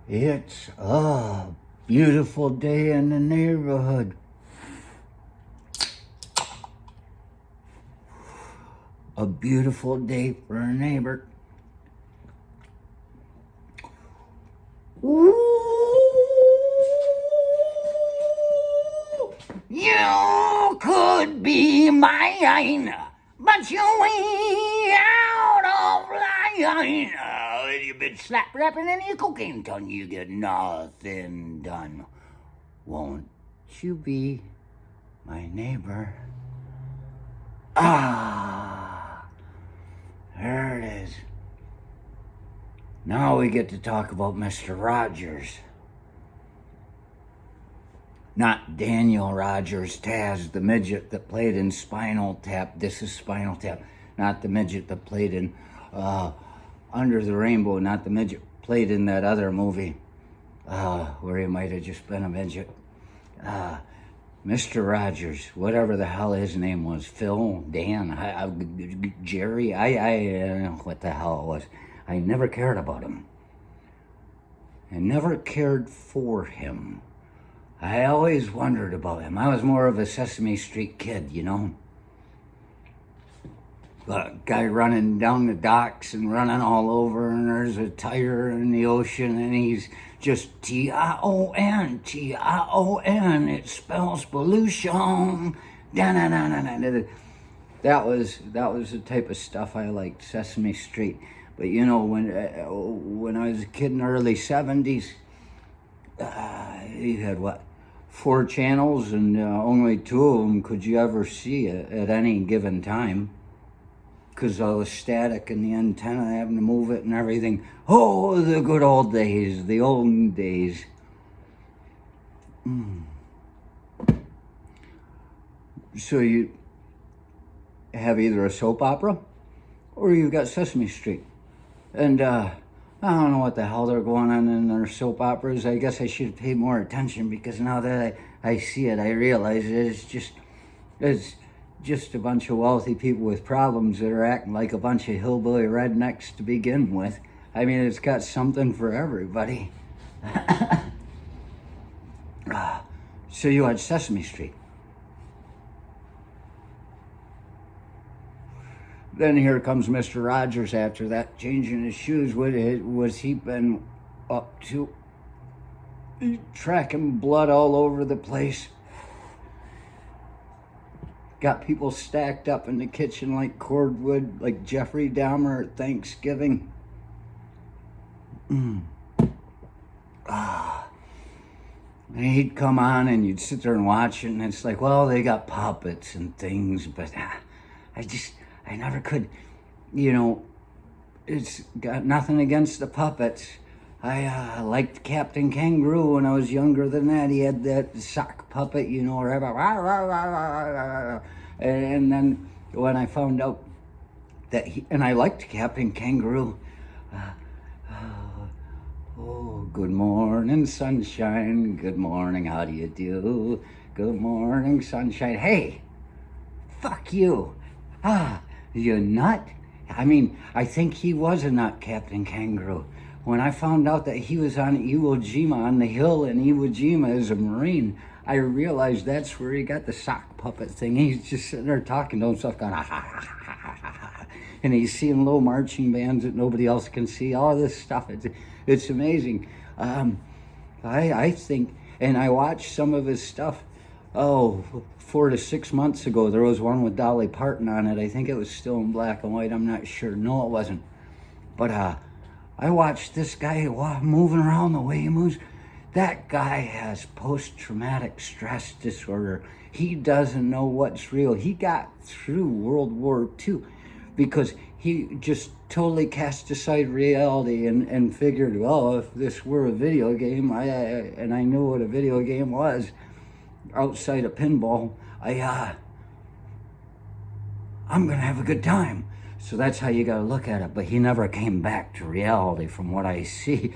It's a beautiful day in the neighborhood. A beautiful day for a neighbor. Ooh, you could be mine, but you ain't out of line. You've been slap rapping in your cocaine tongue, you get nothing done. Won't you be my neighbor? Ah, there it is. Now we get to talk about Mr. Rogers. Not Daniel Rogers Taz, the midget that played in Spinal Tap. This is Spinal Tap. Not the midget that played in Under the Rainbow. Not the midget played in that other movie where he might have just been a midget. Mr. Rogers, whatever the hell his name was, Phil, Dan, Jerry, I don't know what the hell it was. I never cared about him. I never cared for him. I always wondered about him. I was more of a Sesame Street kid, you know? A guy running down the docks and running all over, and there's a tire in the ocean, and he's just Tion, Tion. It spells pollution. That was the type of stuff I liked, Sesame Street. But you know, when I was a kid in the early 70s, you had what? 4 channels, and only 2 of them could you ever see at any given time, because of the static and the antenna having to move it and everything. Oh, the good old days, the olden days. So you have either a soap opera or you've got Sesame Street. And I don't know what the hell they're going on in their soap operas. I guess I should pay more attention, because now that I see it, I realize it's just a bunch of wealthy people with problems that are acting like a bunch of hillbilly rednecks to begin with. I mean, it's got something for everybody. So you had Sesame Street. Then here comes Mr. Rogers after that, changing his shoes. What was he been up to? Tracking blood all over the place. Got people stacked up in the kitchen like cordwood, like Jeffrey Dahmer at Thanksgiving. And he'd come on and you'd sit there and watch it, and it's like, well, they got puppets and things, but I never could, you know, it's got nothing against the puppets. I liked Captain Kangaroo when I was younger than that. He had that sock puppet, you know, and then when I found out that and I liked Captain Kangaroo. Oh, good morning, sunshine. Good morning, how do you do? Good morning, sunshine. Hey, fuck you. You nut? I mean, I think he was a nut, Captain Kangaroo. When I found out that he was on Iwo Jima, on the hill in Iwo Jima as a Marine, I realized that's where he got the sock puppet thing. He's just sitting there talking to himself, going, and he's seeing little marching bands that nobody else can see, all this stuff. It's amazing. I think, and I watched some of his stuff, 4 to 6 months ago. There was one with Dolly Parton on it. I think it was still in black and white. I'm not sure. No, it wasn't. But I watched this guy moving around the way he moves. That guy has post-traumatic stress disorder. He doesn't know what's real. He got through World War II because he just totally cast aside reality and figured, well, if this were a video game, and I knew what a video game was, outside of pinball, I'm gonna have a good time. So that's how you gotta look at it. But he never came back to reality from what I see.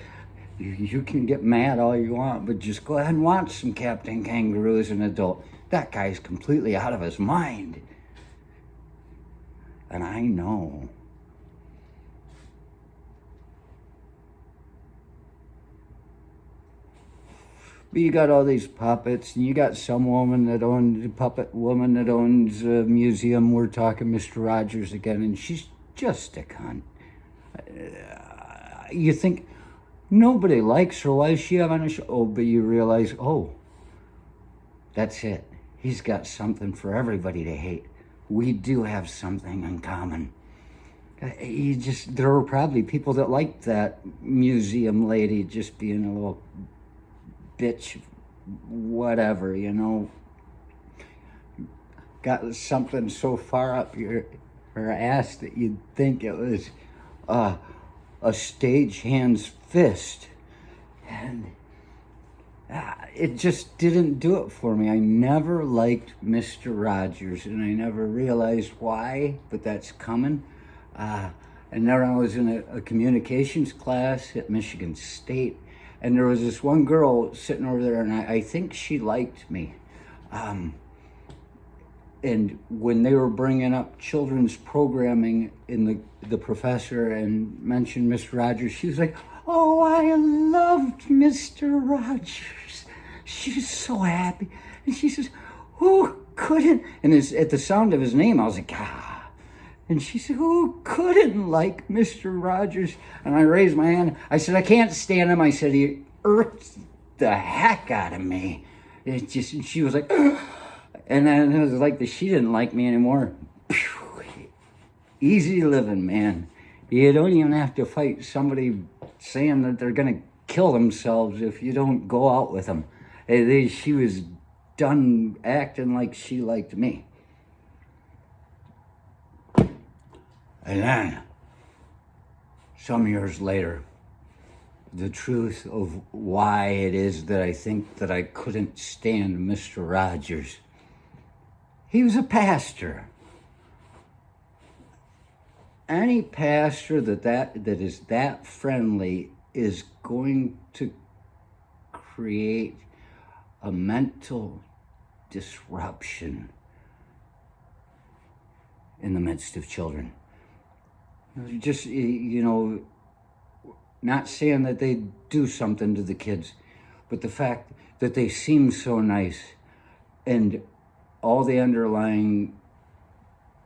You can get mad all you want, but just go ahead and watch some Captain Kangaroo as an adult. That guy's completely out of his mind. And I know. But you got all these puppets, and you got some woman that owns a puppet woman that owns a museum. We're talking Mr. Rogers again, and she's just a cunt. You think nobody likes her. Why is she having a show? Oh, but you realize, oh, that's it. He's got something for everybody to hate. We do have something in common. There were probably people that liked that museum lady just being a little bitch, whatever, you know. Got something so far up your ass that you'd think it was a stagehand's fist. And it just didn't do it for me. I never liked Mr. Rogers, and I never realized why, but that's coming. And then I was in a communications class at Michigan State, and there was this one girl sitting over there, and I think she liked me. And when they were bringing up children's programming in the professor and mentioned Mr. Rogers, she was like, oh, I loved Mr. Rogers. She was so happy. And she says, who couldn't? And at the sound of his name, I was like, ah. And she said, who couldn't like Mr. Rogers? And I raised my hand. I said, I can't stand him. I said, he irked the heck out of me. And she was like, ugh. And then it was like she didn't like me anymore. Easy living, man. You don't even have to fight somebody saying that they're going to kill themselves if you don't go out with them. She was done acting like she liked me. And then, some years later, the truth of why it is that I think that I couldn't stand Mr. Rogers. He was a pastor. Any pastor that is that friendly is going to create a mental disruption in the midst of children. Just, you know, not saying that they do something to the kids, but the fact that they seem so nice and all the underlying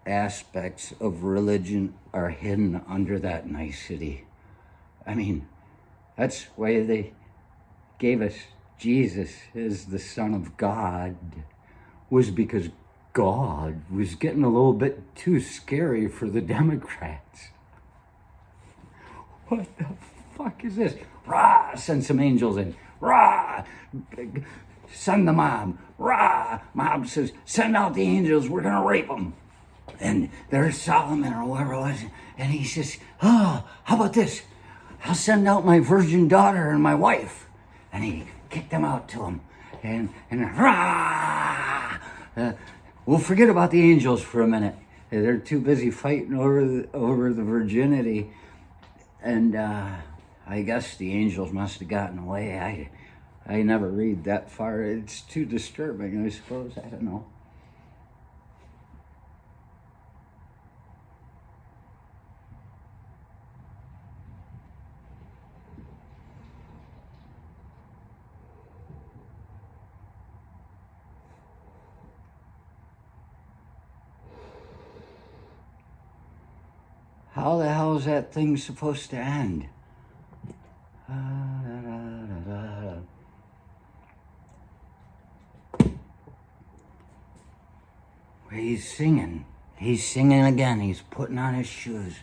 aspects of religion are hidden under that nicety. I mean, that's why they gave us Jesus as the Son of God, was because God was getting a little bit too scary for the Democrats. What the fuck is this? Rah, send some angels in. Rah, send the mob. Rah, mob says, send out the angels, we're gonna rape them. And there's Solomon or whoever it was, and he says, oh, how about this? I'll send out my virgin daughter and my wife. And he kicked them out to him. And rah! We'll forget about the angels for a minute. They're too busy fighting over the virginity. And I guess the angels must have gotten away. I never read that far. It's too disturbing, I suppose. I don't know. How the hell is that thing supposed to end? He's singing. He's singing again. He's putting on his shoes.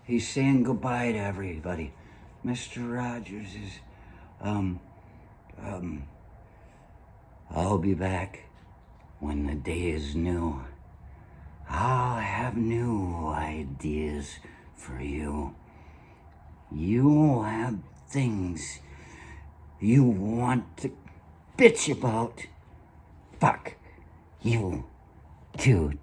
He's saying goodbye to everybody. Mr. Rogers is, I'll be back when the day is new. I'll have new ideas for you. You'll have things you want to bitch about. Fuck you too.